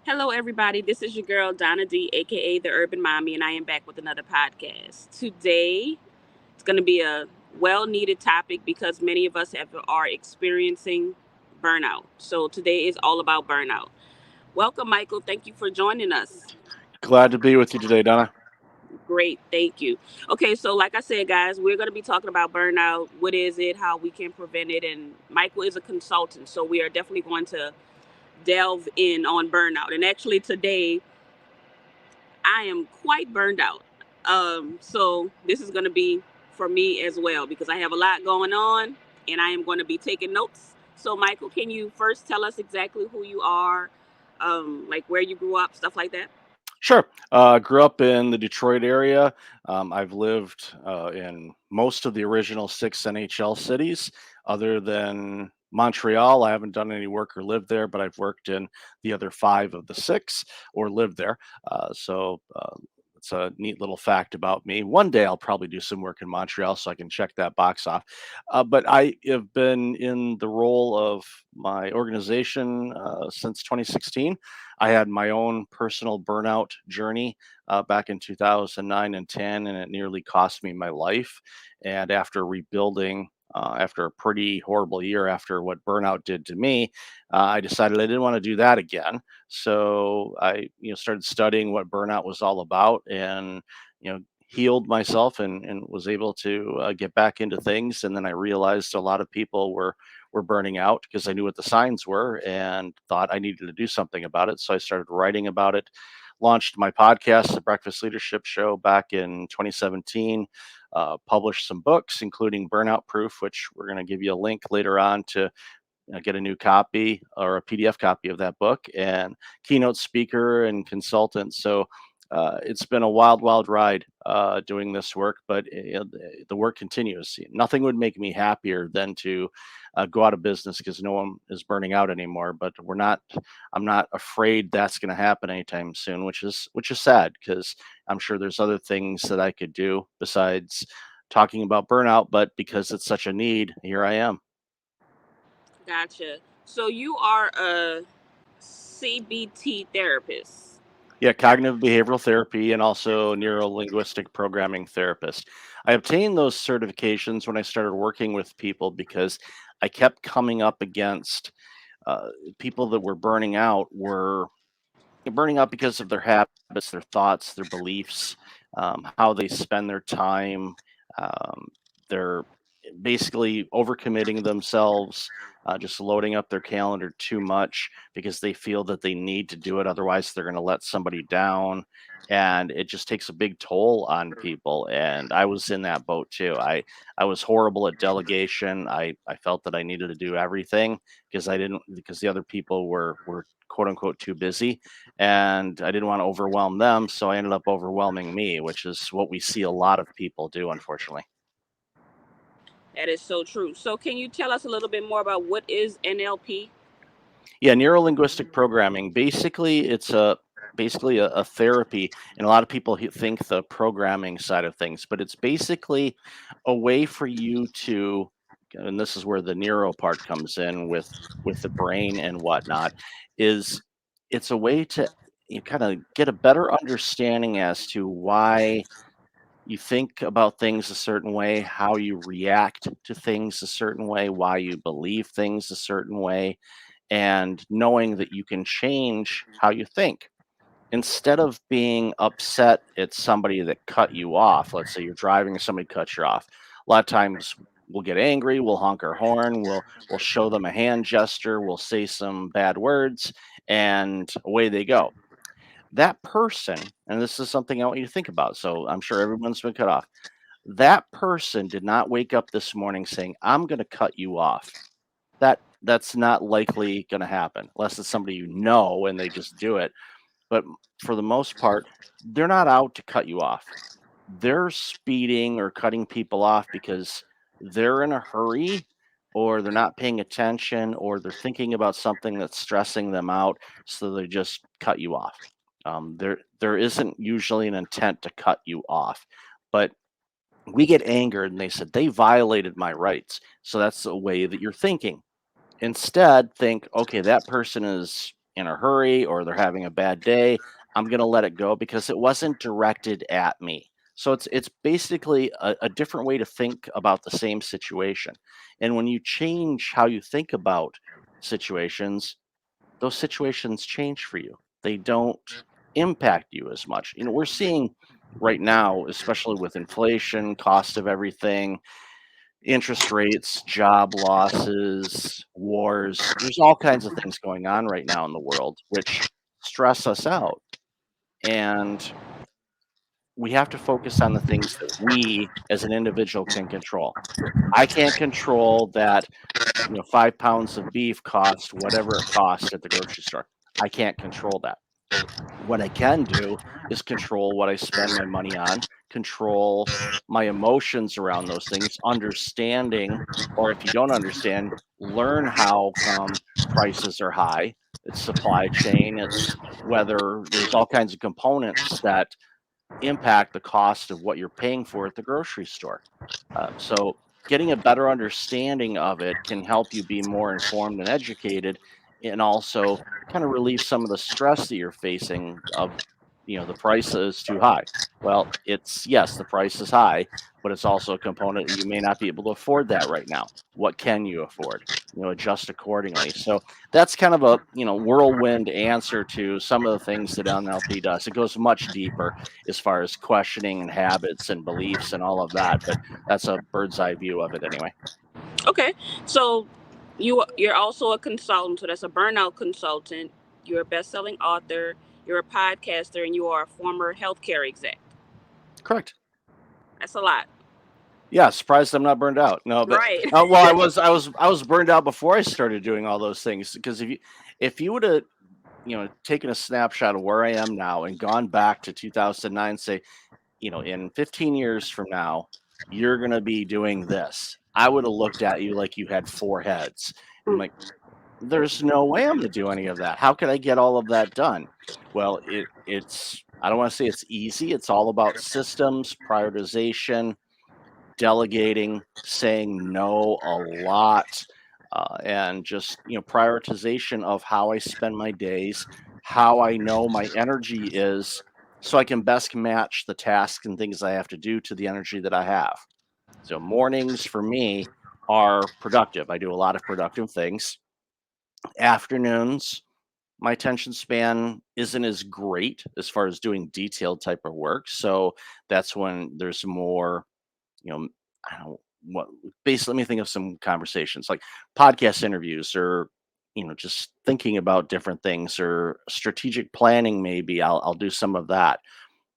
Hello, everybody. This is your girl, Donna D, aka The Urban Mommy, and I am back with another podcast. Today, it's going to be a well needed topic because many of us are experiencing burnout. So, today is all about burnout. Welcome, Michael. Thank you for joining us. Glad to be with you today, Donna. Great. Thank you. Okay, so like I said, guys, we're going to be talking about burnout. What is it? How we can prevent it? And Michael is a consultant. So, we are definitely going to delve in on burnout. And actually, today, I am quite burned out. So this is going to be for me as well because I have a lot going on and I am going to be taking notes. So, Michael, can you first tell us exactly who you are, like where you grew up, stuff like that? Sure. Grew up in the Detroit area. I've lived in most of the original six NHL cities, other than Montreal. I haven't done any work or lived there, but I've worked in the other five of the six or lived there. So it's a neat little fact about me. One day I'll probably do some work in Montreal so I can check that box off. But I have been in the role of my organization since 2016. I had my own personal burnout journey back in 2009 and 10, and it nearly cost me my life. And after rebuilding, after a pretty horrible year, after what burnout did to me, I decided I didn't want to do that again. So I, started studying what burnout was all about, and healed myself and was able to get back into things. And then I realized a lot of people were burning out because I knew what the signs were and thought I needed to do something about it. So I started writing about it, launched my podcast, The Breakfast Leadership Show, back in 2017, published some books, including Burnout Proof, which we're going to give you a link later on to get a new copy or a PDF copy of that book, and keynote speaker and consultant. So it's been a wild, wild ride doing this work, but the work continues. Nothing would make me happier than to go out of business because no one is burning out anymore. But we're not. I'm not afraid that's going to happen anytime soon, which is sad because I'm sure there's other things that I could do besides talking about burnout. But because it's such a need, here I am. Gotcha. So you are a CBT therapist. Yeah, cognitive behavioral therapy and also neuro linguistic programming therapist. I obtained those certifications when I started working with people because I kept coming up against people that were burning out because of their habits, their thoughts, their beliefs, how they spend their time. Um, they're basically overcommitting themselves, just loading up their calendar too much because they feel that they need to do it. Otherwise, they're going to let somebody down. And it just takes a big toll on people. And I was in that boat too. I was horrible at delegation. I felt that I needed to do everything because the other people were quote unquote too busy, and I didn't want to overwhelm them, so I ended up overwhelming me, which is what we see a lot of people do, unfortunately. That is so true. So can you tell us a little bit more about what is NLP? Yeah, neuro linguistic programming. Basically, it's a therapy, and a lot of people think the programming side of things, but it's basically a way for you to, and this is where the neuro part comes in with the brain and whatnot, is it's a way to you kind of get a better understanding as to why you think about things a certain way, how you react to things a certain way, why you believe things a certain way, and knowing that you can change how you think. Instead of being upset at somebody that cut you off, let's say you're driving and somebody cuts you off. A lot of times we'll get angry, we'll honk our horn, we'll show them a hand gesture, we'll say some bad words, and away they go. That person, and this is something I want you to think about. So I'm sure everyone's been cut off. That person did not wake up this morning saying, "I'm going to cut you off." That's not likely going to happen unless it's somebody you know and they just do it. But for the most part, they're not out to cut you off. They're speeding or cutting people off because they're in a hurry, or they're not paying attention, or they're thinking about something that's stressing them out, so they just cut you off. There isn't usually an intent to cut you off, but we get angered and they said they violated my rights. So that's the way that you're thinking. Instead, think, okay, that person is in a hurry or they're having a bad day, I'm going to let it go because it wasn't directed at me. So it's basically a different way to think about the same situation. And when you change how you think about situations, those situations change for you. They don't impact you as much. We're seeing right now, especially with inflation, cost of everything, interest rates, job losses, wars. There's all kinds of things going on right now in the world which stress us out. And we have to focus on the things that we as an individual can control. I can't control that, 5 pounds of beef cost whatever it costs at the grocery store. I can't control that. What I can do is control what I spend my money on, control my emotions around those things, understanding, or if you don't understand, learn how come prices are high. It's supply chain, it's whether there's all kinds of components that impact the cost of what you're paying for at the grocery store. So, getting a better understanding of it can help you be more informed and educated, and also kind of relieve some of the stress that you're facing of, the price is too high. Well, it's yes, the price is high, but it's also a component that you may not be able to afford that right now. What can you afford? Adjust accordingly. So that's kind of a whirlwind answer to some of the things that NLP does. It goes much deeper as far as questioning and habits and beliefs and all of that. But that's a bird's eye view of it anyway. Okay, so you're also a consultant. So that's a burnout consultant. You're a best-selling author. You're a podcaster, and you are a former healthcare exec. Correct. That's a lot, Yeah, surprised I'm not burned out. No, but right? well, I was burned out before I started doing all those things because if you would have taken a snapshot of where I am now and gone back to 2009, say in 15 years from now, you're gonna be doing this. I would have looked at you like you had four heads. I'm like, there's no way I'm gonna do any of that. How could I get all of that done? Well, it's I don't want to say it's easy. It's all about systems, prioritization, delegating, saying no a lot, and just prioritization of how I spend my days, how I know my energy is, so I can best match the tasks and things I have to do to the energy that I have. So mornings for me are productive. I do a lot of productive things. Afternoons, my attention span isn't as great as far as doing detailed type of work. So that's when there's more, you know, I don't know what basically let me think of some conversations like podcast interviews or just thinking about different things or strategic planning. Maybe I'll do some of that,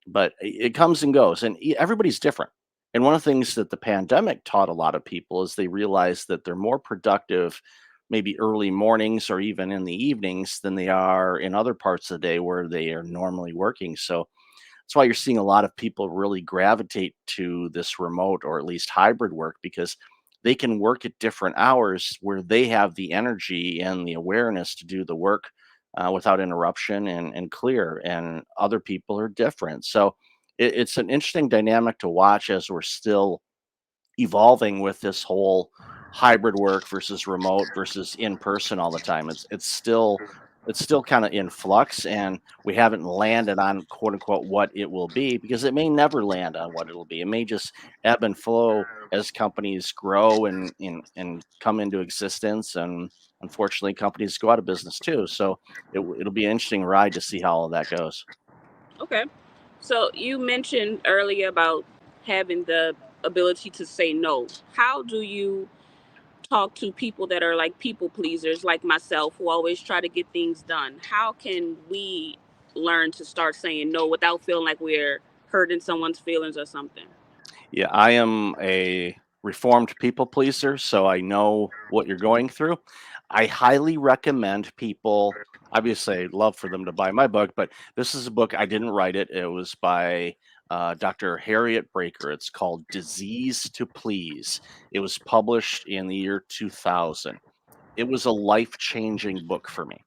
but it comes and goes, and everybody's different. And one of the things that the pandemic taught a lot of people is they realize that they're more productive maybe early mornings or even in the evenings than they are in other parts of the day where they are normally working. So that's why you're seeing a lot of people really gravitate to this remote or at least hybrid work because they can work at different hours where they have the energy and the awareness to do the work without interruption and clear. And other people are different. So it's an interesting dynamic to watch as we're still evolving with this whole hybrid work versus remote versus in person all the time. It's still kind of in flux, and we haven't landed on quote unquote what it will be because it may never land on what it'll be. It may just ebb and flow as companies grow and come into existence, and unfortunately companies go out of business too. So it'll be an interesting ride to see how all that goes. Okay, so you mentioned earlier about having the ability to say no. How do you talk to people that are like people pleasers, like myself, who always try to get things done? How can we learn to start saying no without feeling like we're hurting someone's feelings or something? Yeah, I am a reformed people pleaser, so I know what you're going through. I highly recommend people, obviously, I'd love for them to buy my book, but this is a book, I didn't write it. It was by Dr. Harriet Breaker. It's called Disease to Please. It was published in the year 2000. It was a life-changing book for me.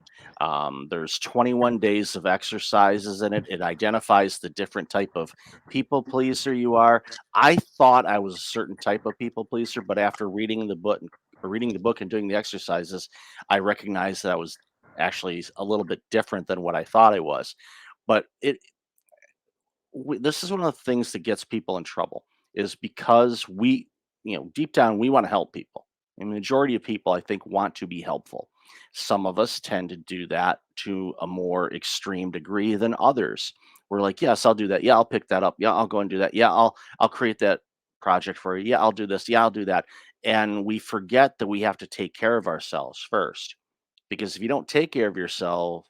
There's 21 days of exercises in it. It identifies the different type of people pleaser you are. I thought I was a certain type of people pleaser, but after reading the book and doing the exercises, I recognized that I was actually a little bit different than what I thought I was. But this is one of the things that gets people in trouble is because deep down, we want to help people. And the majority of people, I think, want to be helpful. Some of us tend to do that to a more extreme degree than others. We're like, yes, I'll do that. Yeah, I'll pick that up. Yeah, I'll go and do that. Yeah, I'll create that project for you. Yeah, I'll do this. Yeah, I'll do that. And we forget that we have to take care of ourselves first. Because if you don't take care of yourself,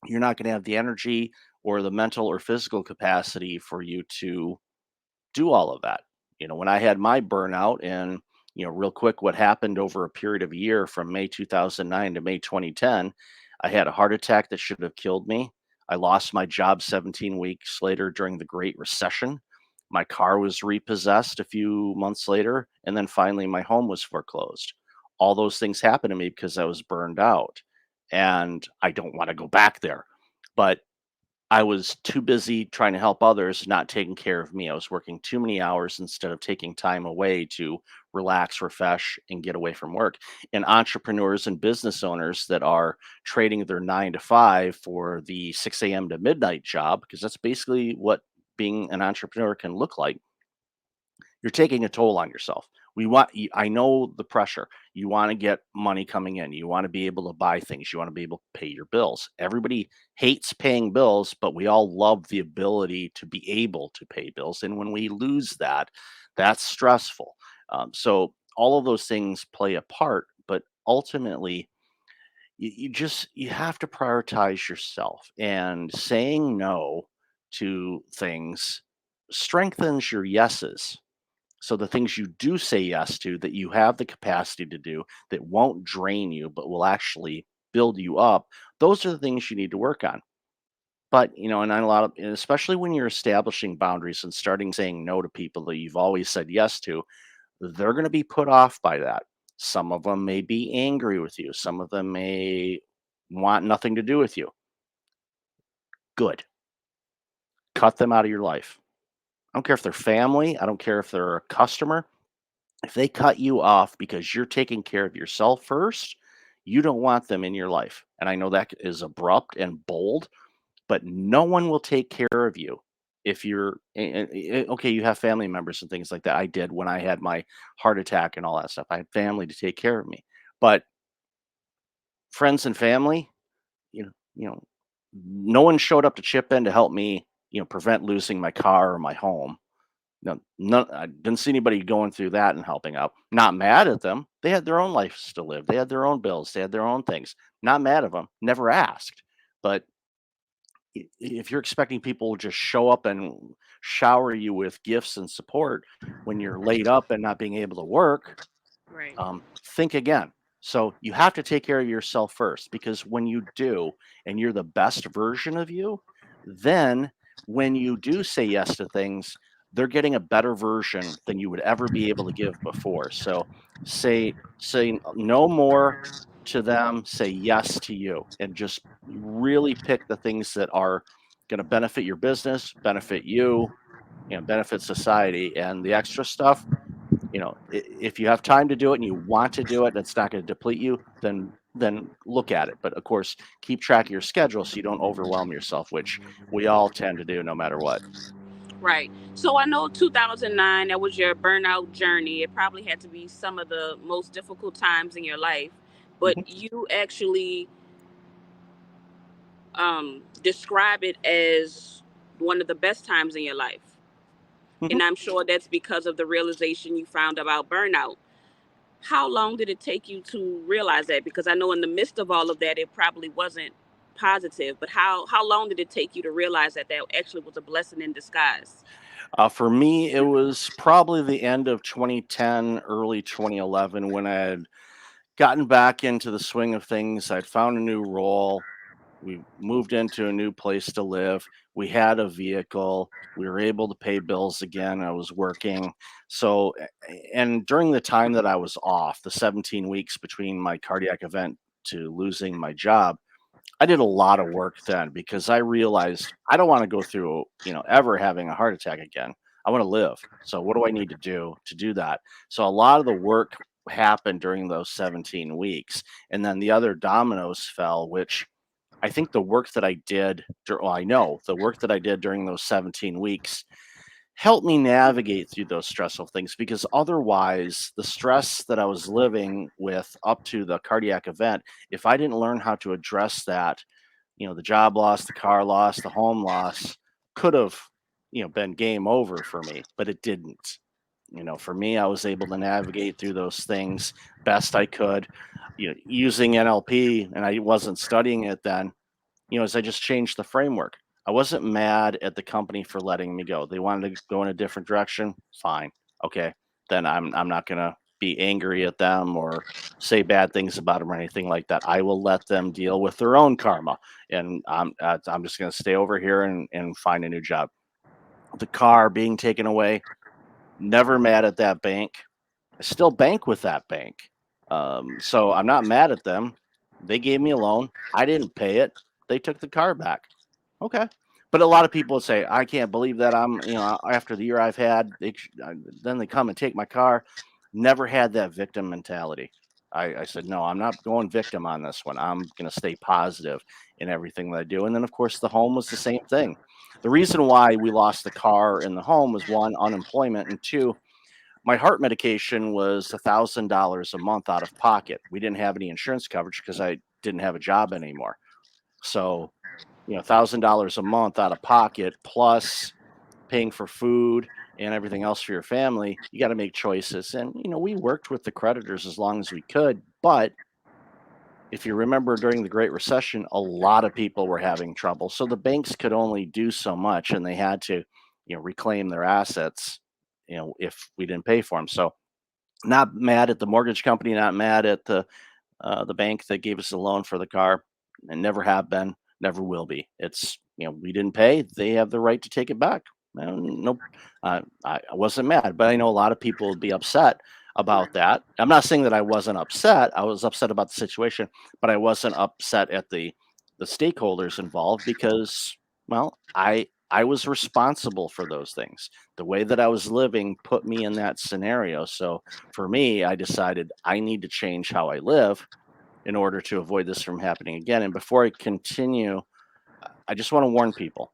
you're not going to have the energy or the mental or physical capacity for you to do all of that. When I had my burnout and, real quick, what happened over a period of a year from May 2009 to May 2010, I had a heart attack that should have killed me. I lost my job 17 weeks later during the Great Recession. My car was repossessed a few months later. And then finally, my home was foreclosed. All those things happened to me because I was burned out. And I don't want to go back there. But I was too busy trying to help others, not taking care of me. I was working too many hours instead of taking time away to relax, refresh, and get away from work. And entrepreneurs and business owners that are trading their 9 to 5 for the 6 a.m. to midnight job, because that's basically what being an entrepreneur can look like, you're taking a toll on yourself. I know the pressure. You want to get money coming in. You want to be able to buy things. You want to be able to pay your bills. Everybody hates paying bills, but we all love the ability to be able to pay bills. And when we lose that, that's stressful. So all of those things play a part, but ultimately, you have to prioritize yourself, and saying no to things strengthens your yeses. So the things you do say yes to that you have the capacity to do that won't drain you, but will actually build you up, those are the things you need to work on. But, and and especially when you're establishing boundaries and starting saying no to people that you've always said yes to, they're going to be put off by that. Some of them may be angry with you. Some of them may want nothing to do with you. Good. Cut them out of your life. I don't care if they're family. I don't care if they're a customer. If they cut you off because you're taking care of yourself first, you don't want them in your life. And I know that is abrupt and bold, but no one will take care of you if okay. You have family members and things like that. I did when I had my heart attack and all that stuff. I had family to take care of me, but friends and family, you know, you know, no one showed up to chip in to help me, prevent losing my car or my home. No, none. I didn't see anybody going through that and helping out. Not mad at them. They had their own lives to live. They had their own bills. They had their own things. Not mad at them. Never asked. But if you're expecting people to just show up and shower you with gifts and support when you're laid up and not being able to work, Right. think again. So you have to take care of yourself first, because when you do and you're the best version of you, then when you do say yes to things, they're getting a better version than you would ever be able to give before. So say no more to them, say yes to you, and just really pick the things that are going to benefit your business, benefit you, benefit society, and the extra stuff, if you have time to do it and you want to do it and it's not going to deplete you, then look at it. But of course, keep track of your schedule so you don't overwhelm yourself, which we all tend to do no matter what. Right. So I know 2009, that was your burnout journey. It probably had to be some of the most difficult times in your life, but Mhm, you actually describe it as one of the best times in your life. mhm. And I'm sure that's because of the realization you found about burnout. How long did it take you to realize that? Because I know in the midst of all of that, it probably wasn't positive, but how long did it take you to realize that that actually was a blessing in disguise? For me, it was probably the end of 2010, early 2011, when I had gotten back into the swing of things. I'd found a new role. We moved into a new place to live. We had a vehicle. We were able to pay bills again. I was working. So, and during the time that I was off, the 17 weeks between my cardiac event to losing my job, I did a lot of work then, because I realized I don't want to go through, ever having a heart attack again. I want to live. So what do I need to do that? So a lot of the work happened during those 17 weeks. And then the other dominoes fell, which I think the work that I did, well, I know the work that I did during those 17 weeks helped me navigate through those stressful things, because otherwise, the stress that I was living with up to the cardiac event, if I didn't learn how to address that, the job loss, the car loss, the home loss could have, been game over for me, but it didn't. For me, I was able to navigate through those things best I could, using NLP, and I wasn't studying it then, as I just changed the framework. I wasn't mad at the company for letting me go. They wanted to go in a different direction. Fine. Okay. Then I'm not gonna be angry at them or say bad things about them or anything like that. I will let them deal with their own karma, and I'm just gonna stay over here and find a new job. The car being taken away, never mad at that bank. I still bank with that bank. So I'm not mad at them. They gave me a loan. I didn't pay it. They took the car back. Okay. But a lot of people say, I can't believe that after the year I've had, then they come and take my car. Never had that victim mentality. I said, no, I'm not going victim on this one. I'm going to stay positive in everything that I do. And then, of course, the home was the same thing. The reason why we lost the car and the home was, one, unemployment, and two, my heart medication was $1,000 a month out of pocket. We didn't have any insurance coverage because I didn't have a job anymore. So, $1,000 a month out of pocket, plus paying for food and everything else for your family, you got to make choices. And, we worked with the creditors as long as we could. But if you remember, during the Great Recession, a lot of people were having trouble. So the banks could only do so much, and they had to, reclaim their assets, if we didn't pay for them. So, not mad at the mortgage company, not mad at the bank that gave us a loan for the car, and never have been, never will be. It's, we didn't pay, they have the right to take it back. Nope. I wasn't mad, but I know a lot of people would be upset about that. I'm not saying that I wasn't upset. I was upset about the situation, but I wasn't upset at the stakeholders involved, because, well, I was responsible for those things. The way that I was living put me in that scenario. So for me, I decided I need to change how I live in order to avoid this from happening again. And before I continue, I just want to warn people: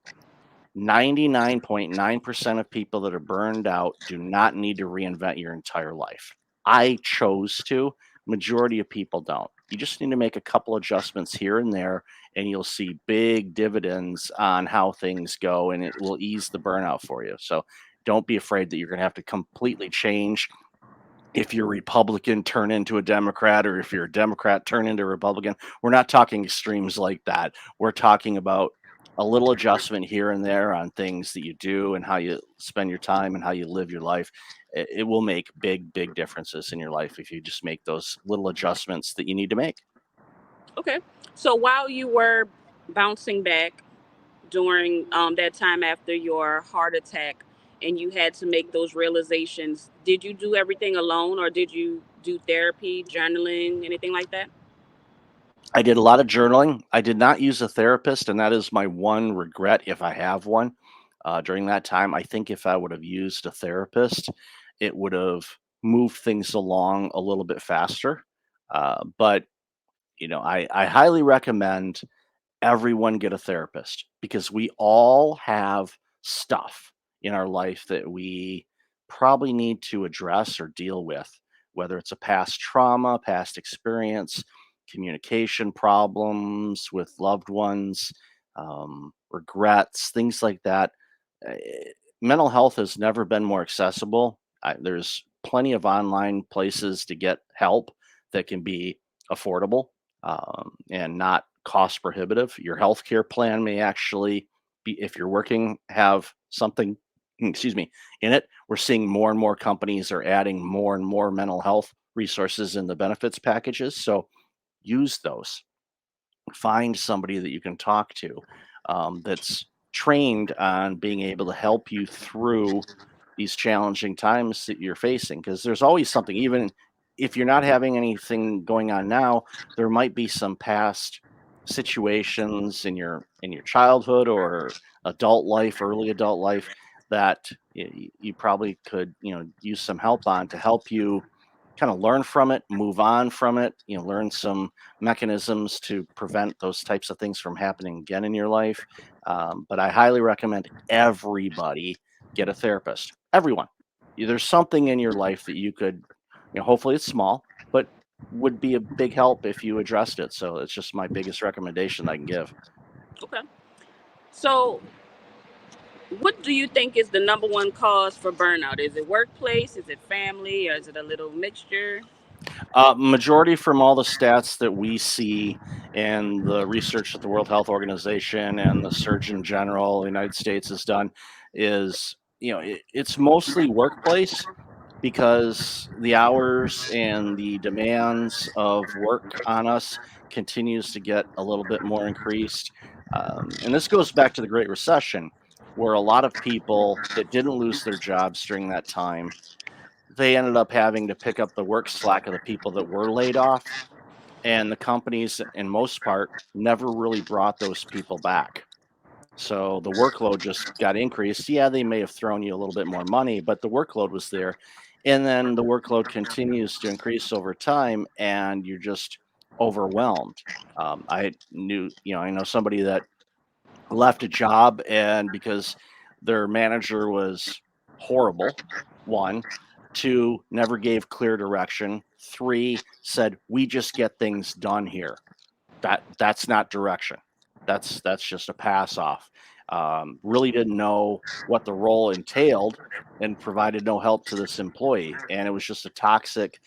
99.9% of people that are burned out do not need to reinvent your entire life. I chose to. Majority of people don't. You just need to make a couple adjustments here and there, and you'll see big dividends on how things go, and it will ease the burnout for you. So don't be afraid that you're going to have to completely change. If you're Republican, turn into a Democrat, or if you're a Democrat, turn into a Republican. We're not talking extremes like that. We're talking about a little adjustment here and there on things that you do and how you spend your time and how you live your life. It will make big, big differences in your life if you just make those little adjustments that you need to make. Okay. So while you were bouncing back during that time after your heart attack and you had to make those realizations, did you do everything alone or did you do therapy, journaling, anything like that? I did a lot of journaling. I did not use a therapist, and that is my one regret, if I have one. During that time, I think if I would have used a therapist, it would have moved things along a little bit faster. But I highly recommend everyone get a therapist, because we all have stuff in our life that we probably need to address or deal with, whether it's a past trauma, past experience, communication problems with loved ones, regrets, things like that. Uh, Mental health has never been more accessible. There's plenty of online places to get help that can be affordable, and not cost prohibitive. Your healthcare plan may actually be, if you're working, have something, excuse me, in it. We're seeing more and more companies are adding more and more mental health resources in the benefits packages. So use those. Find somebody that you can talk to, that's trained on being able to help you through these challenging times that you're facing, because there's always something. Even if you're not having anything going on now, there might be some past situations in your childhood or adult life, early adult life, that you probably could use some help on, to help you kind of learn from it, move on from it, learn some mechanisms to prevent those types of things from happening again in your life. But I highly recommend everybody get a therapist. Everyone. There's something in your life that you could, hopefully it's small, but would be a big help if you addressed it. So it's just my biggest recommendation I can give. Okay. So, what do you think is the number one cause for burnout? Is it workplace? Is it family? Or is it a little mixture? Majority from all the stats that we see and the research that the World Health Organization and the Surgeon General of the United States has done is, it's mostly workplace because the hours and the demands of work on us continues to get a little bit more increased. And this goes back to the Great Recession, where a lot of people that didn't lose their jobs during that time, they ended up having to pick up the work slack of the people that were laid off, and the companies, in most part, never really brought those people back. So the workload just got increased. Yeah, they may have thrown you a little bit more money, but the workload was there. And then the workload continues to increase over time, and you're just overwhelmed. I know somebody that left a job, and because their manager was horrible, one, two, never gave clear direction, three, said, we just get things done here. That's not direction. That's just a pass off. Really didn't know what the role entailed and provided no help to this employee. And it was just a toxic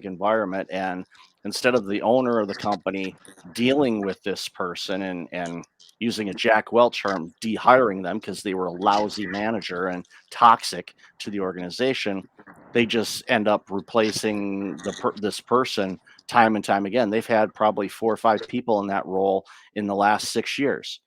environment. And instead of the owner of the company dealing with this person and using a Jack Welch term, dehiring them because they were a lousy manager and toxic to the organization, they just end up replacing this person time and time again. They've had probably 4 or 5 people in that role in the last 6 years.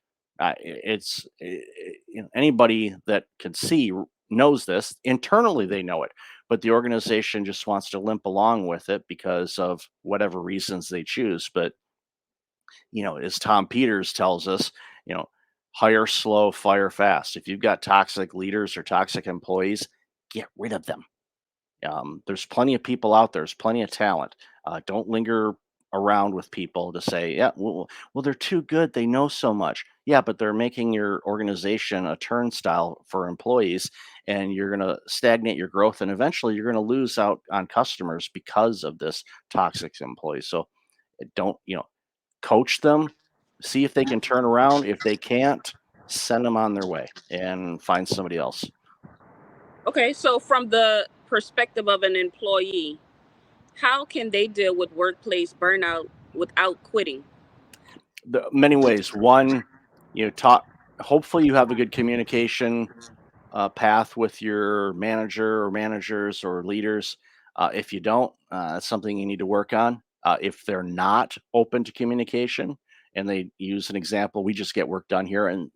Anybody that can see knows this. Internally, they know it, but the organization just wants to limp along with it because of whatever reasons they choose. But as Tom Peters tells us, you know, hire slow, fire fast. If you've got toxic leaders or toxic employees, get rid of them. There's plenty of people out there. There's plenty of talent. Don't linger around with people to say, yeah, well, they're too good. They know so much. Yeah, but they're making your organization a turnstile for employees, and you're going to stagnate your growth, and eventually you're going to lose out on customers because of this toxic employee. So don't, coach them, see if they can turn around. If they can't, send them on their way and find somebody else. Okay, so from the perspective of an employee, how can they deal with workplace burnout without quitting? Many ways. One, talk. Hopefully, you have a good communication path with your manager or managers or leaders. If you don't, that's something you need to work on. If they're not open to communication and they use an example, we just get work done here, and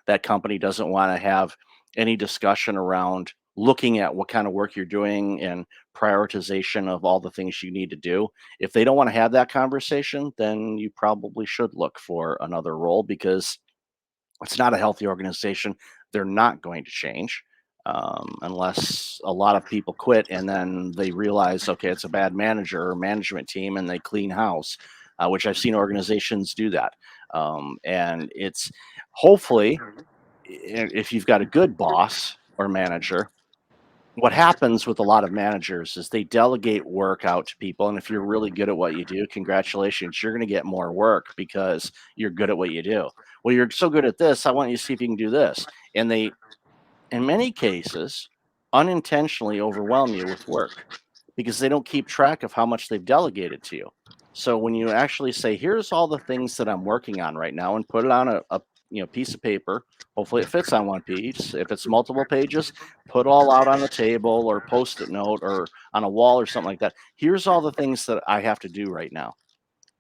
that company doesn't want to have any discussion around looking at what kind of work you're doing and prioritization of all the things you need to do. If they don't want to have that conversation, then you probably should look for another role because it's not a healthy organization. They're not going to change unless a lot of people quit and then they realize, okay, it's a bad manager or management team and they clean house, which I've seen organizations do that. And it's hopefully, if you've got a good boss or manager, what happens with a lot of managers is they delegate work out to people. And if you're really good at what you do, congratulations, you're going to get more work because you're good at what you do. Well, you're so good at this, I want you to see if you can do this. And they, in many cases, unintentionally overwhelm you with work because they don't keep track of how much they've delegated to you. So when you actually say, here's all the things that I'm working on right now, and put it on a piece of paper, hopefully it fits on one piece. If it's multiple pages, put all out on the table or post-it note or on a wall or something like that. Here's all the things that I have to do right now.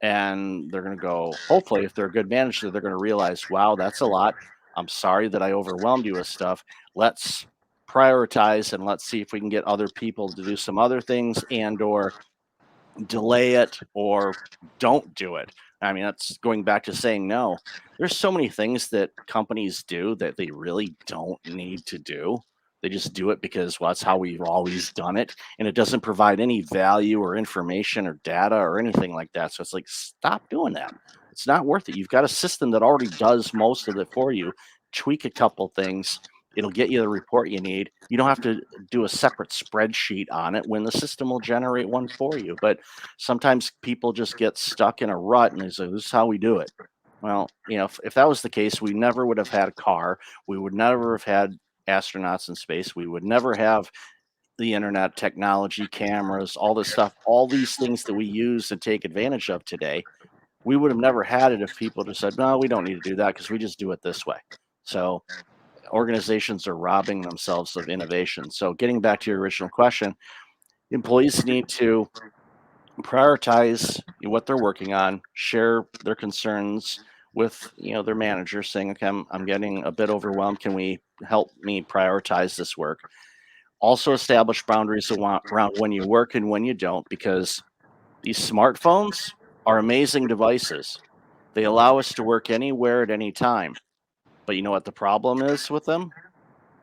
And they're going to go, hopefully, if they're a good manager, they're going to realize, wow, that's a lot. I'm sorry that I overwhelmed you with stuff. Let's prioritize and let's see if we can get other people to do some other things and or delay it or don't do it. I mean, that's going back to saying no. There's so many things that companies do that they really don't need to do. They just do it because, well, that's how we've always done it. And it doesn't provide any value or information or data or anything like that. So it's like, stop doing that. It's not worth it. You've got a system that already does most of it for you. Tweak a couple things. It'll get you the report you need. You don't have to do a separate spreadsheet on it when the system will generate one for you. But sometimes people just get stuck in a rut and they say, this is how we do it. Well, if that was the case, we never would have had a car. We would never have had astronauts in space. We would never have the internet, technology, cameras, all this stuff, all these things that we use and take advantage of today. We would have never had it if people just said, no, we don't need to do that because we just do it this way. So organizations are robbing themselves of innovation. So getting back to your original question, employees need to prioritize what they're working on, share their concerns with their manager, saying, okay, I'm getting a bit overwhelmed. Can we help me prioritize this work? Also establish boundaries around when you work and when you don't, because these smartphones are amazing devices. They allow us to work anywhere at any time. But you know what the problem is with them?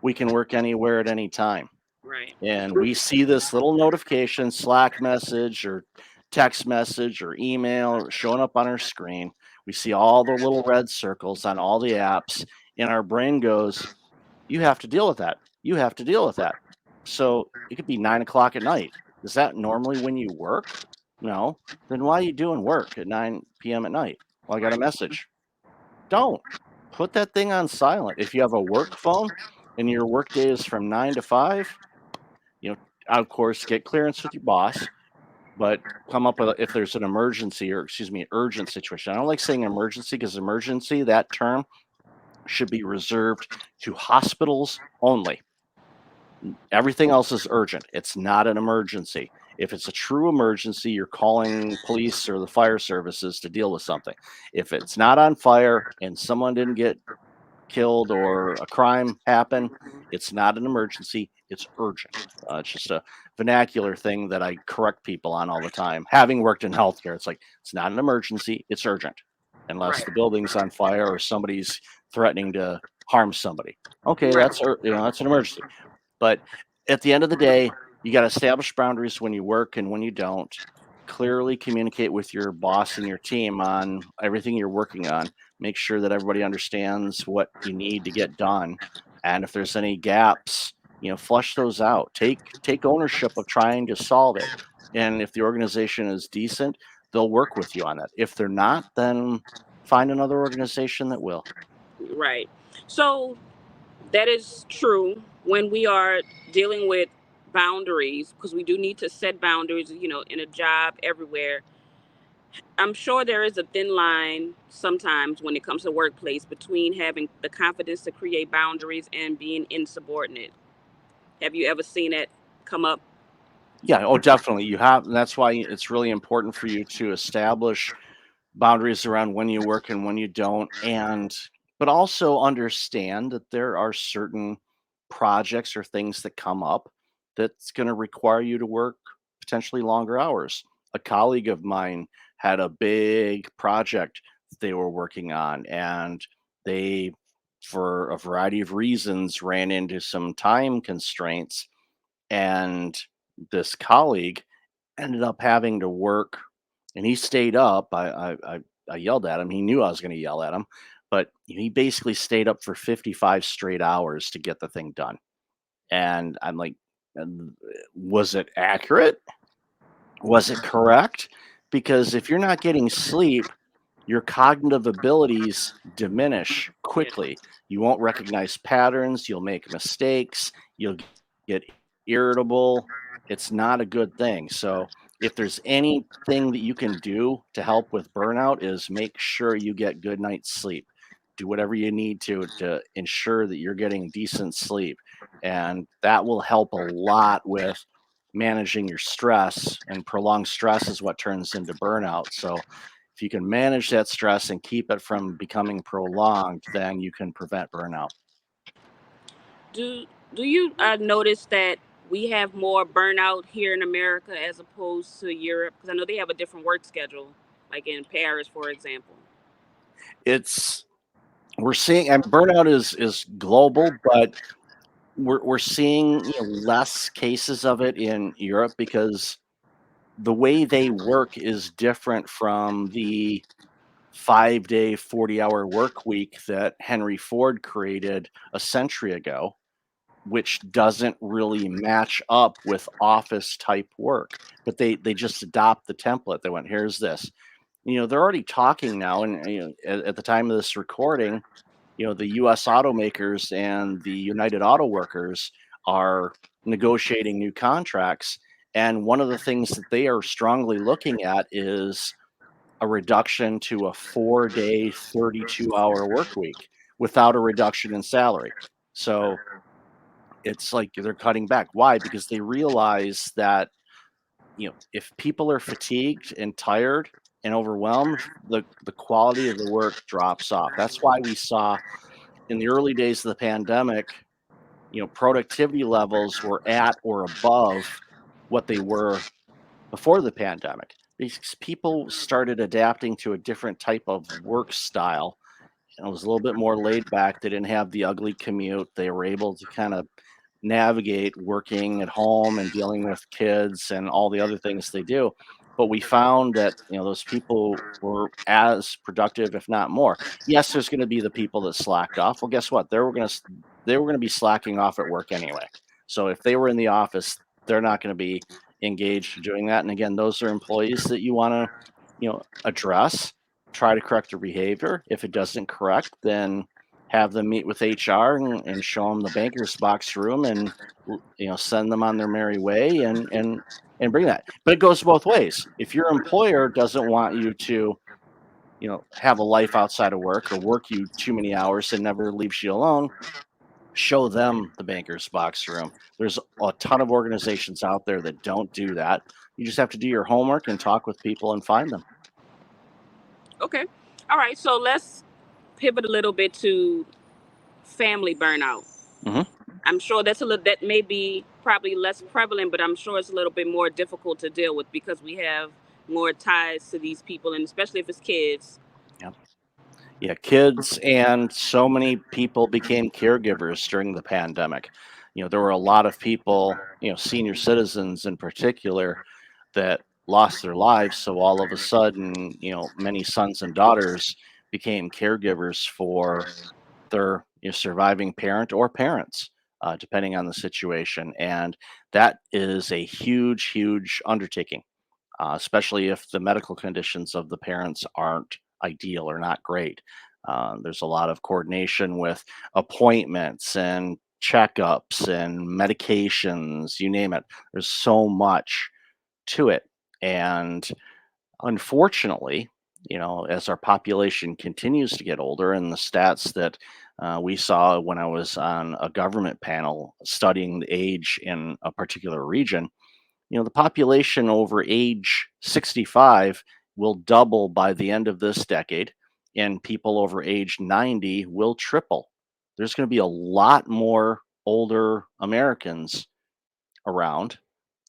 We can work anywhere at any time. Right. And we see this little notification, Slack message or text message or email showing up on our screen. We see all the little red circles on all the apps, and our brain goes, you have to deal with that. You have to deal with that. So it could be 9 o'clock at night. Is that normally when you work? No. Then why are you doing work at 9 p.m. at night? Well, I got a Right. message. Don't put that thing on silent. If you have a work phone and your work day is from 9 to 5, you know, of course, get clearance with your boss, but come up with if there's an emergency or excuse me, urgent situation. I don't like saying emergency because emergency, that term should be reserved to hospitals only. Everything else is urgent. It's not an emergency. If it's a true emergency, you're calling police or the fire services to deal with something. If it's not on fire and someone didn't get killed or a crime happened, it's not an emergency. It's urgent. It's just a vernacular thing that I correct people on all the time. Having worked in healthcare, it's like, it's not an emergency. It's urgent, unless Right. the building's on fire or somebody's threatening to harm somebody. Okay, Right. that's an emergency. But at the end of the day, you got to establish boundaries when you work and when you don't. Clearly communicate with your boss and your team on everything you're working on. Make sure that everybody understands what you need to get done. And if there's any gaps, flush those out. Take ownership of trying to solve it. And if the organization is decent, they'll work with you on that. If they're not, then find another organization that will. Right. So that is true when we are dealing with boundaries, because we do need to set boundaries, in a job everywhere. I'm sure there is a thin line sometimes when it comes to workplace between having the confidence to create boundaries and being insubordinate. Have you ever seen it come up? Yeah, oh, definitely. You have, and that's why it's really important for you to establish boundaries around when you work and when you don't, and but also understand that there are certain projects or things that come up that's going to require you to work potentially longer hours. A colleague of mine had a big project that they were working on, and they, for a variety of reasons, ran into some time constraints, and this colleague ended up having to work, and he stayed up. I yelled at him. He knew I was going to yell at him, but he basically stayed up for 55 straight hours to get the thing done. And I'm like, was it accurate? Was it correct? Because if you're not getting sleep, your cognitive abilities diminish Yeah. quickly. You won't recognize patterns, you'll make mistakes, you'll get irritable. It's not a good thing. So, if there's anything that you can do to help with burnout is make sure you get good night's sleep. Do whatever you need to ensure that you're getting decent sleep, and that will help a lot with managing your stress, and prolonged stress is what turns into burnout. So, if you can manage that stress and keep it from becoming prolonged, then you can prevent burnout. Do you notice that we have more burnout here in America as opposed to Europe? Because I know they have a different work schedule, like in Paris, for example. It's We're seeing, and burnout is global, but we're seeing, less cases of it in Europe because the way they work is different from the 5-day, 40-hour work week that Henry Ford created a century ago, which doesn't really match up with office type work. But they just adopt the template. They went, here's this. They're already talking now, and at the time of this recording, the U.S. automakers and the United Auto Workers are negotiating new contracts. And one of the things that they are strongly looking at is a reduction to a 4-day, 32-hour work week without a reduction in salary. So it's like they're cutting back. Why? Because they realize that, if people are fatigued and tired and overwhelmed, the quality of the work drops off. That's why we saw in the early days of the pandemic, productivity levels were at or above what they were before the pandemic because people started adapting to a different type of work style, and it was a little bit more laid back. They didn't have the ugly commute. They were able to kind of navigate working at home and dealing with kids and all the other things they do. But we found that, those people were as productive, if not more. Yes, there's going to be the people that slacked off. Well, guess what? They were going to be slacking off at work anyway. So if they were in the office, they're not going to be engaged in doing that. And again, those are employees that you want to, address, try to correct their behavior. If it doesn't correct, then have them meet with HR and show them the banker's box room and send them on their merry way and bring that. But it goes both ways. If your employer doesn't want you to have a life outside of work or work you too many hours and never leaves you alone, show them the banker's box room. There's a ton of organizations out there that don't do that. You just have to do your homework and talk with people and find them. Okay. All right. So let's pivot a little bit to family burnout. Hmm. I'm sure that may be probably less prevalent, but I'm sure it's a little bit more difficult to deal with because we have more ties to these people, and especially if it's kids. Yeah. Yeah, kids and so many people became caregivers during the pandemic. There were a lot of people, senior citizens in particular, that lost their lives. So all of a sudden, many sons and daughters became caregivers for their surviving parent or parents, depending on the situation. And that is a huge, huge undertaking, especially if the medical conditions of the parents aren't ideal or not great. There's a lot of coordination with appointments and checkups and medications, you name it. There's so much to it. And unfortunately, as our population continues to get older, and the stats that we saw when I was on a government panel studying the age in a particular region, the population over age 65 will double by the end of this decade, and people over age 90 will triple. There's going to be a lot more older Americans around,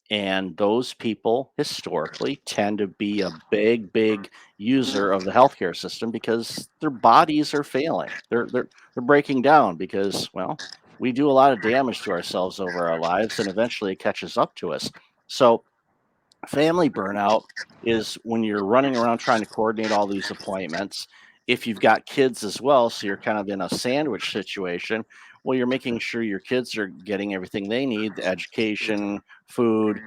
and those people historically tend to be a big, big user of the healthcare system because their bodies are failing. They're breaking down because, well, we do a lot of damage to ourselves over our lives, and eventually it catches up to us. So family burnout is when you're running around trying to coordinate all these appointments. If you've got kids as well, so you're kind of in a sandwich situation, well, you're making sure your kids are getting everything they need, the education, food,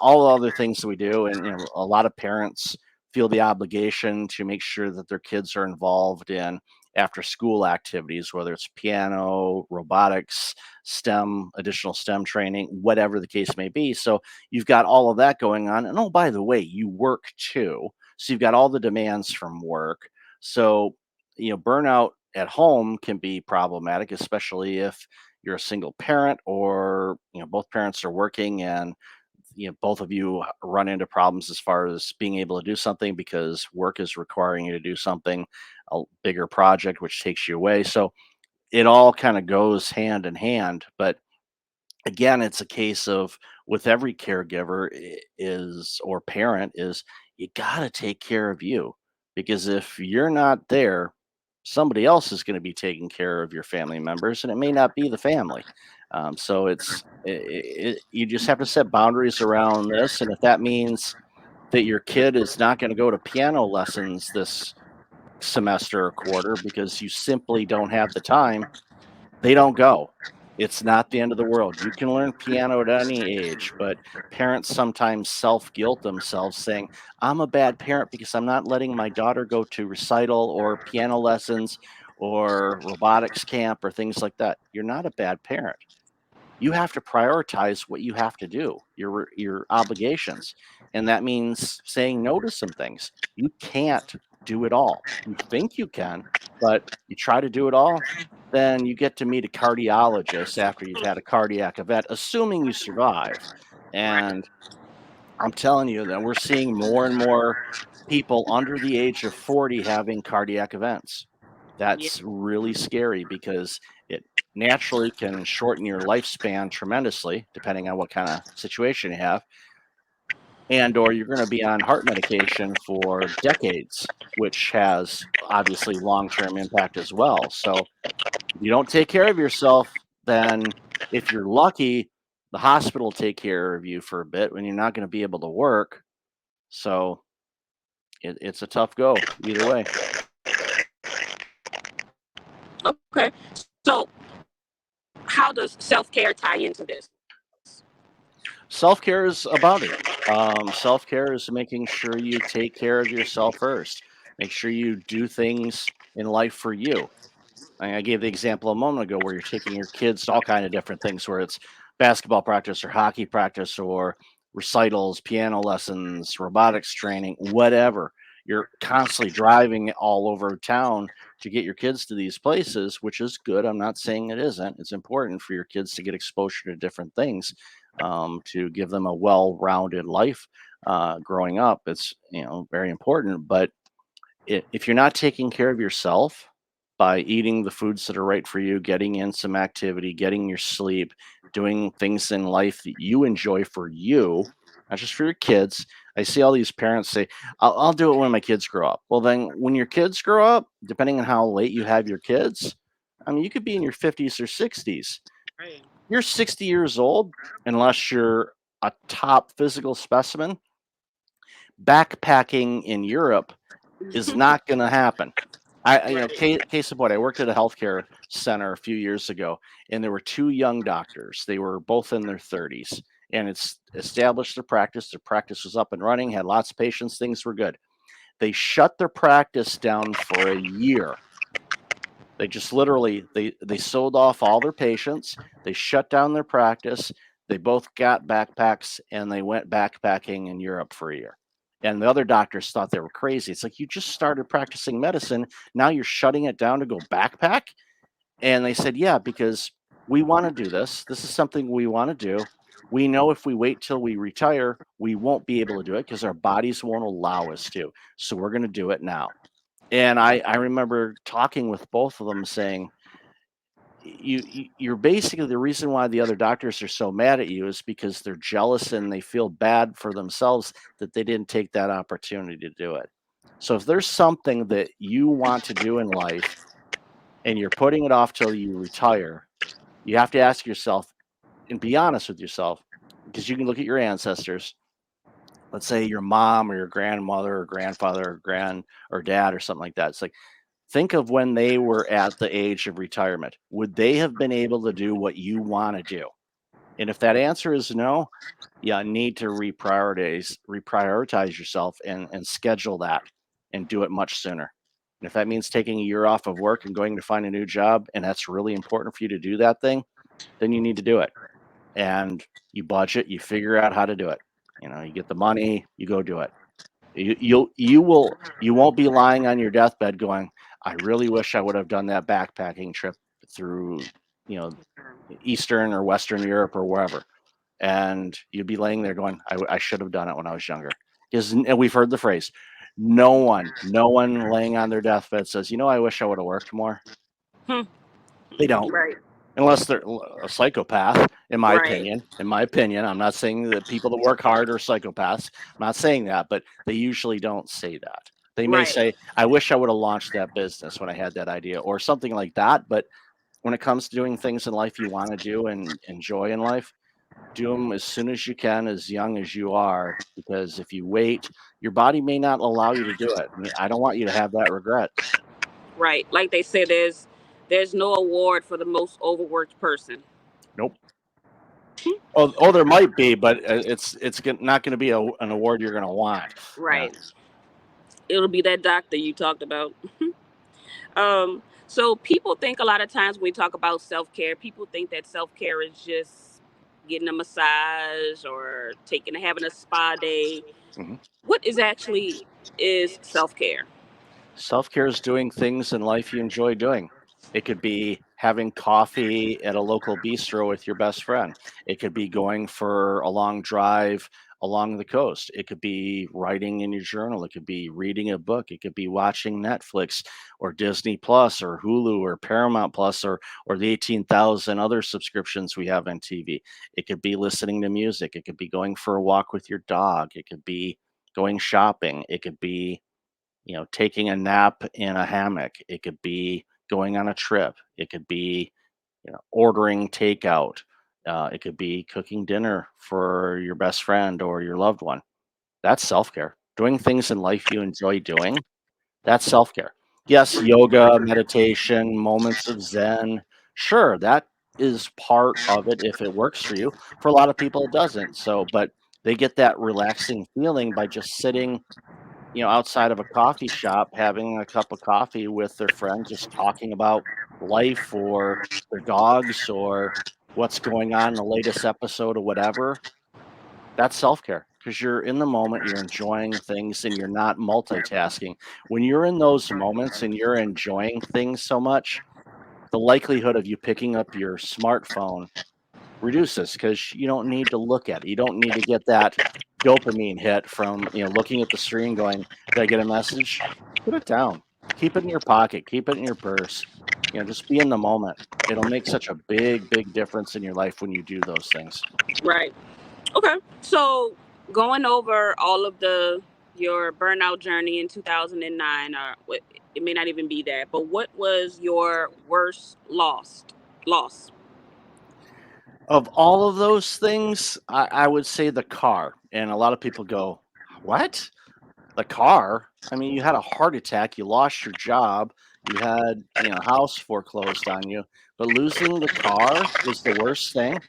all the other things that we do. And, a lot of parents feel the obligation to make sure that their kids are involved in after school activities, whether it's piano, robotics, STEM, additional STEM training, whatever the case may be. So you've got all of that going on. And oh, by the way, you work too. So you've got all the demands from work. So, burnout at home can be problematic, especially if you're a single parent or, both parents are working and, both of you run into problems as far as being able to do something because work is requiring you to do something, a bigger project, which takes you away. So it all kind of goes hand in hand. But again, it's a case of with every caregiver is or parent is you got to take care of you because if you're not there, somebody else is going to be taking care of your family members, and it may not be the family. So you just have to set boundaries around this. And if that means that your kid is not going to go to piano lessons this semester or quarter because you simply don't have the time, they don't go. It's not the end of the world. You can learn piano at any age, but parents sometimes self guilt themselves saying, I'm a bad parent because I'm not letting my daughter go to recital or piano lessons or robotics camp or things like that. You're not a bad parent. You have to prioritize what you have to do, your obligations. And that means saying no to some things. You can't do it all. You think you can, but you try to do it all, then you get to meet a cardiologist after you've had a cardiac event, assuming you survive. And I'm telling you that we're seeing more and more people under the age of 40 having cardiac events. Yeah. That's really scary because it naturally can shorten your lifespan tremendously, depending on what kind of situation you have. And or you're going to be on heart medication for decades, which has obviously long-term impact as well. So if you don't take care of yourself, then if you're lucky, the hospital will take care of you for a bit when you're not going to be able to work. So it's a tough go either way. Okay. So, how does self care tie into this? Self care is about it. Self care is making sure you take care of yourself first. Make sure you do things in life for you. I gave the example a moment ago where you're taking your kids to all kind of different things, where it's basketball practice or hockey practice or recitals, piano lessons, robotics training, whatever. You're constantly driving all over town to get your kids to these places, which is good. I'm not saying it isn't. It's important for your kids to get exposure to different things, to give them a well-rounded life growing up. It's very important, but if you're not taking care of yourself by eating the foods that are right for you, getting in some activity, getting your sleep, doing things in life that you enjoy for you, not just for your kids. I see all these parents say, I'll do it when my kids grow up. Well, then when your kids grow up, depending on how late you have your kids, I mean, you could be in your 50s or 60s. Right. You're 60 years old, unless you're a top physical specimen. Backpacking in Europe is not going to happen. Right. Case in point, I worked at a healthcare center a few years ago, and there were two young doctors. They were both in their 30s, and it's established their practice. Their practice was up and running, had lots of patients, things were good. They shut their practice down for a year. They just literally they sold off all their patients. They shut down their practice. They both got backpacks and they went backpacking in Europe for a year. And the other doctors thought they were crazy. It's like, you just started practicing medicine. Now you're shutting it down to go backpack. And they said, yeah, because we want to do this. This is something we want to do. We know if we wait till we retire, we won't be able to do it because our bodies won't allow us to. So we're going to do it now. And I remember talking with both of them saying, you're basically, the reason why the other doctors are so mad at you is because they're jealous and they feel bad for themselves that they didn't take that opportunity to do it. So if there's something that you want to do in life and you're putting it off till you retire, you have to ask yourself and be honest with yourself, because you can look at your ancestors. Let's say your mom or your grandmother or grandfather or or dad or something like that. It's like, think of when they were at the age of retirement. Would they have been able to do what you want to do? And if that answer is no, you need to reprioritize yourself and schedule that and do it much sooner. And if that means taking a year off of work and going to find a new job, and that's really important for you to do that thing, then you need to do it. And you budget, you figure out how to do it. You get the money, you go do it. You won't be lying on your deathbed going, I really wish I would have done that backpacking trip through, you know, Eastern or Western Europe or wherever. And you'd be laying there going, I should have done it when I was younger. Because, and we've heard the phrase, no one laying on their deathbed says, I wish I would have worked more. Hmm. They don't, Right. unless they're a psychopath, in my Right. opinion. In my opinion, I'm not saying that people that work hard are psychopaths. I'm not saying that, but they usually don't say that. They may Right. say, I wish I would have launched that business when I had that idea or something like that. But when it comes to doing things in life you want to do and enjoy in life, do them as soon as you can, as young as you are, because if you wait, your body may not allow you to do it. And I don't want you to have that regret. Right. Like they say, there's no award for the most overworked person. Nope. Oh, there might be, but not going to be an award you're going to want. Yeah. Right. It'll be that doctor you talked about. So people think a lot of times when we talk about self care, people think that self care is just getting a massage or having a spa day. Mhm. What is actually is self care? Self care is doing things in life you enjoy doing. It could be having coffee at a local bistro with your best friend. It could be going for a long drive along the coast. It could be writing in your journal. It could be reading a book. It could be watching Netflix or Disney Plus or Hulu or Paramount Plus or the 18,000 other subscriptions we have on TV. It could be listening to music. It could be going for a walk with your dog. It could be going shopping. It could be taking a nap in a hammock. It could be going on a trip. It could be, ordering takeout. It could be cooking dinner for your best friend or your loved one. That's self care. Doing things in life you enjoy doing. That's self care. Yes, yoga, meditation, moments of Zen. Sure, that is part of it if it works for you. For a lot of people, it doesn't. So, but they get that relaxing feeling by just sitting outside of a coffee shop, having a cup of coffee with their friends, just talking about life or their dogs or what's going on in the latest episode of whatever. That's self care because you're in the moment, you're enjoying things, and you're not multitasking. When you're in those moments and you're enjoying things so much, the likelihood of you picking up your smartphone reduces because you don't need to look at it. You don't need to get that dopamine hit from looking at the screen going, did I get a message? Put it down. Keep it in your pocket. Keep it in your purse. Just be in the moment. It'll make such a big, big difference in your life when you do those things. Right. Okay. So going over all of the your burnout journey in 2009, or it may not even be that, but what was your worst loss? Of all of those things, I would say the car. And a lot of people go, what? The car? I mean, you had a heart attack, you lost your job, you had, house foreclosed on you, but losing the car was the worst thing.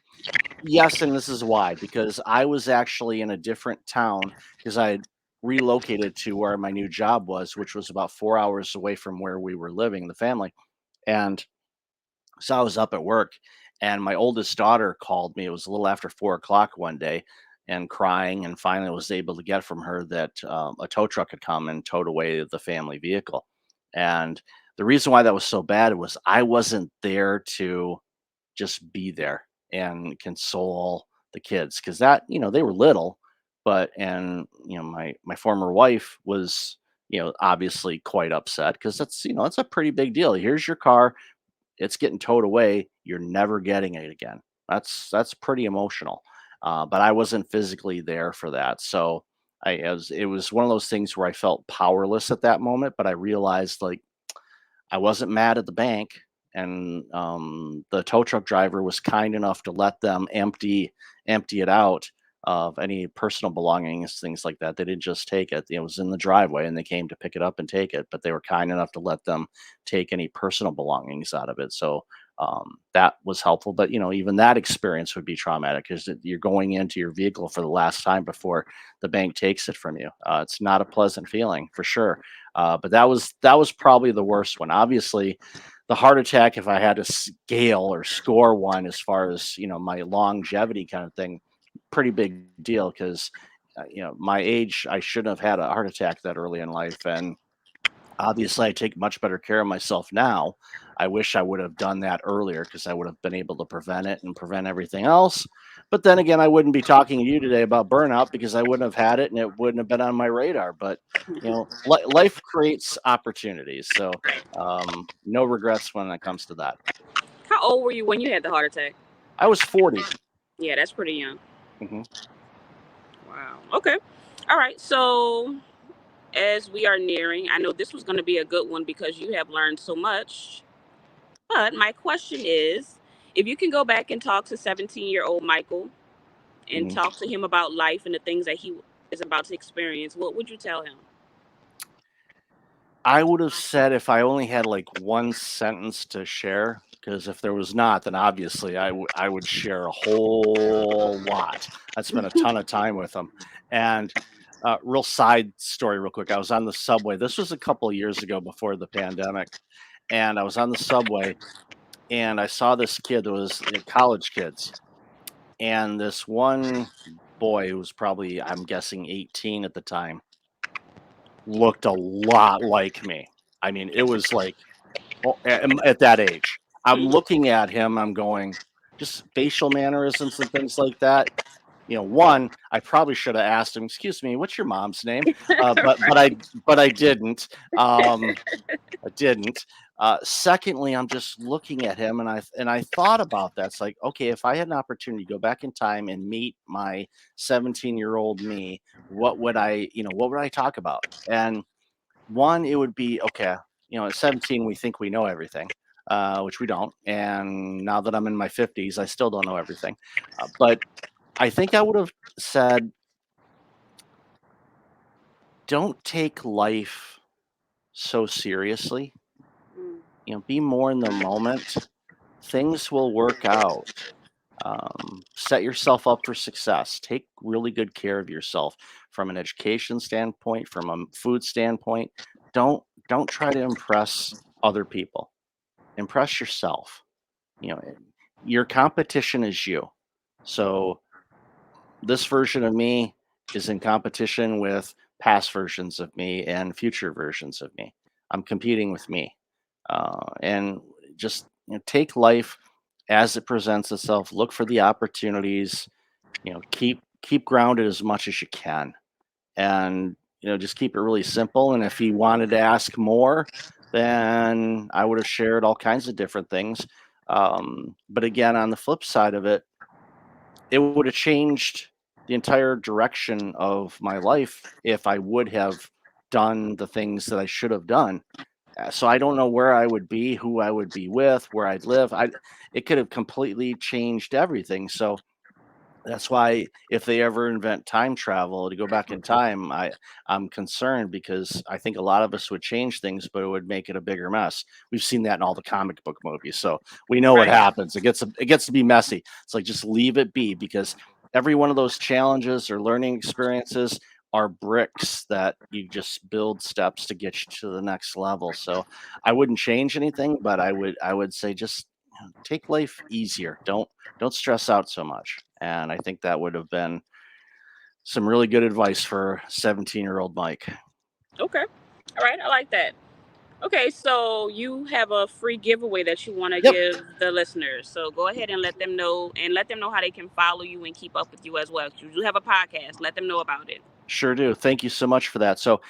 Yes, and this is why, because I was actually in a different town because I had relocated to where my new job was, which was about 4 hours away from where we were living, the family. And so I was up at work, and my oldest daughter called me. It was a little after 4 o'clock one day, and crying. And finally, was able to get from her that a tow truck had come and towed away the family vehicle. And the reason why that was so bad was I wasn't there to just be there and console the kids because they were little, but and my former wife was obviously quite upset because that's a pretty big deal. Here's your car, it's getting towed away. You're never getting it again. That's pretty emotional. But I wasn't physically there for that, so it was one of those things where I felt powerless at that moment. But I realized like I wasn't mad at the bank, and the tow truck driver was kind enough to let them empty it out of any personal belongings, things like that. They didn't just take it; it was in the driveway, and they came to pick it up and take it. But they were kind enough to let them take any personal belongings out of it. So that was helpful. But even that experience would be traumatic because you're going into your vehicle for the last time before the bank takes it from you. It's not a pleasant feeling for sure. But that was probably the worst one. Obviously, the heart attack, if I had to scale or score one as far as my longevity kind of thing, pretty big deal because my age, I shouldn't have had a heart attack that early in life, and obviously I take much better care of myself now. I wish I would have done that earlier because I would have been able to prevent it and prevent everything else. But then again, I wouldn't be talking to you today about burnout because I wouldn't have had it and it wouldn't have been on my radar. But life creates opportunities, so no regrets when it comes to that. How old were you when you had the heart attack? I was 40. Yeah, that's pretty young. Hmm. Wow. Okay. All right. So as we are nearing, I know this was going to be a good one because you have learned so much. But my question is, if you can go back and talk to 17-year-old Michael and Mhm. talk to him about life and the things that he is about to experience, what would you tell him? I would have said if I only had like one sentence to share, because if there was not, then obviously I would share a whole lot. I spent a ton of time with them. And real side story, real quick. I was on the subway. This was a couple of years ago before the pandemic, and I was on the subway and I saw this kid that was college kids, and this one boy who was probably, I'm guessing, 18 at the time, looked a lot like me. I mean, it was like, oh, at that age, I'm Mhm. looking at him, I'm going, just facial mannerisms and things like that. One, I probably should have asked him, "Excuse me, what's your mom's name?" But Right. I didn't. I didn't. Secondly, I'm just looking at him, and I thought about that. It's like, okay, if I had an opportunity to go back in time and meet my 17-year-old me, what would I talk about? And one, it would be okay. At 17, we think we know everything, which we don't. And now that I'm in my 50s, I still don't know everything. But I think I would have said, don't take life so seriously. Mm. Be more in the moment. Things will work out. Set yourself up for success. Take really good care of yourself from an education standpoint, from a food standpoint. Don't try to impress other people. Impress yourself. You know, your competition is you. So this version of me is in competition with past versions of me and future versions of me. I'm competing with me, and just take life as it presents itself. Look for the opportunities. Keep grounded as much as you can, and just keep it really simple. And if he wanted to ask more, then I would have shared all kinds of different things. But again, on the flip side of it, it would have changed the entire direction of my life if I would have done the things that I should have done. So I don't know where I would be, who I would be with, where I'd live. It could have completely changed everything. So that's why if they ever invent time travel to go back in time, I'm concerned because I think a lot of us would change things, but it would make it a bigger mess. We've seen that in all the comic book movies, so we know what Right. happens. It gets to be messy. It's like just leave it be because every one of those challenges or learning experiences are bricks that you just build steps to get you to the next level. So I wouldn't change anything, but I would say just take life easier. Don't stress out so much. And I think that would have been some really good advice for 17-year-old Mike. Okay. All right. I like that. Okay, so you have a free giveaway that you want to Yep, give the listeners. So go ahead and let them know how they can follow you and keep up with you as well. You do have a podcast. Let them know about it. sure do. Thank you so much for that. So,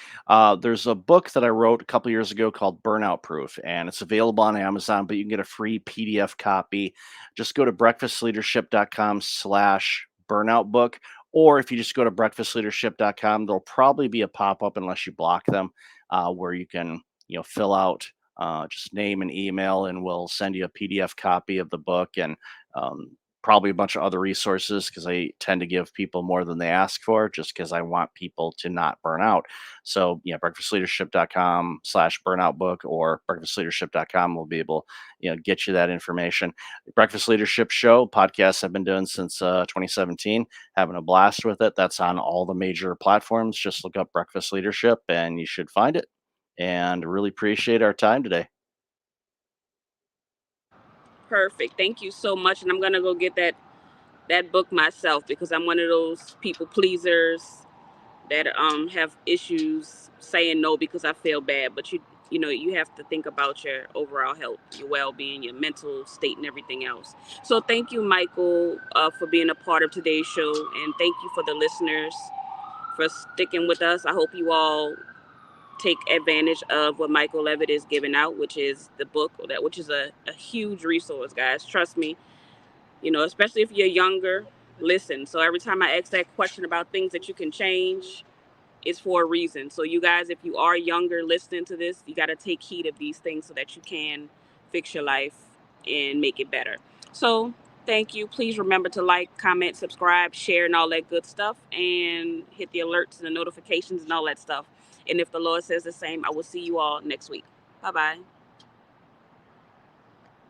there's a book that I wrote a couple years ago called Burnout Proof, and it's available on Amazon, but you can get a free PDF copy. Just go to breakfastleadership.com/burnout book. Or if you just go to breakfastleadership.com, there'll probably be a pop up unless you block them, where you can, fill out just name and email, and we'll send you a PDF copy of the book and probably a bunch of other resources because I tend to give people more than they ask for just because I want people to not burn out. So, yeah, breakfastleadership.com/burnout book or breakfastleadership.com will be able, get you that information. Breakfast Leadership Show podcast I've been doing since 2017, having a blast with it. That's on all the major platforms. Just look up Breakfast Leadership and you should find it. And really appreciate our time today. Perfect. Thank you so much. And I'm gonna go get that book myself because I'm one of those people pleasers that have issues saying no because I feel bad. But you have to think about your overall health, your well being, your mental state, and everything else. So thank you, Michael, for being a part of today's show, and thank you for the listeners for sticking with us. I hope you all take advantage of what Michael Levitt is giving out, which is the book, which is a huge resource, guys. Trust me. Especially if you're younger, listen. So every time I ask that question about things that you can change, is for a reason. So you guys, if you are younger listening to this, you got to take heed of these things so that you can fix your life and make it better. So thank you. Please remember to like, comment, subscribe, share, and all that good stuff, and hit the alerts and the notifications and all that stuff. And if the Lord says the same, I will see you all next week. Bye bye.